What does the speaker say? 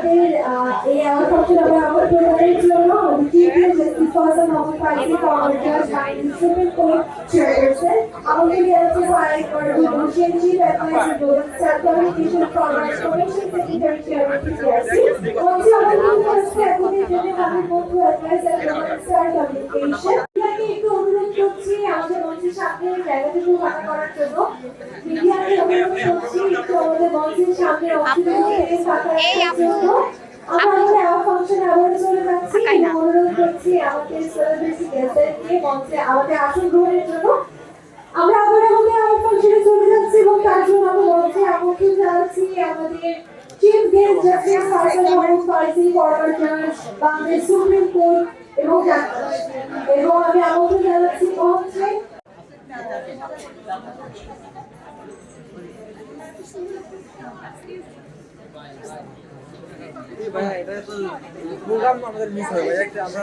আমাদের এই award function আমরা আমার প্রদানের জন্য আমাদের chief guest person Mohammad Faizi forward জাজ সুপ্রিম কোর্ট চেয়ারপারসন আমাদের আছে ফাইক organization chief adviser global star communication forward commission secretary chairman TRC মঞ্চে আমাদের আছে এখনই জন্য আমাদের বন্ধু অ্যাডভাইজার গ্লোবাল স্টার কমিউনিকেশন আপনাকে একটু অনুরোধ করছি আমাদের মঞ্চের সামনে জায়গাটুকু ফাঁকা করার জন্য মিডিয়াকে অনুরোধ করছি একটু আমাদের মঞ্চের সামনে অংশগ্রহণ ফাঁকা রাখার জন্য আমরা আমাদের ফাংশনে আবার চলে যাচ্ছি অনুরোধ করছি আমাদের সেলিব্রিটি গেস্টদেরকে মঞ্চে আমাদের আসন গ্রহণের জন্য আমরা আবার আমাদের ফাংশনে চলে যাচ্ছি এবং তার জন্য আমরা মঞ্চে আমন্ত্রণ জানাচ্ছি আমাদের chief guest justice Farzana Mohammad Faizi forward জাজ বাংলাদেশ সুপ্রিম কোর্ট এবং আমি আমন্ত্রণ জানাচ্ছি মঞ্চে ভাই এটা তো প্রোগ্রাম আমাদের মিস হয়ে যায় আমরা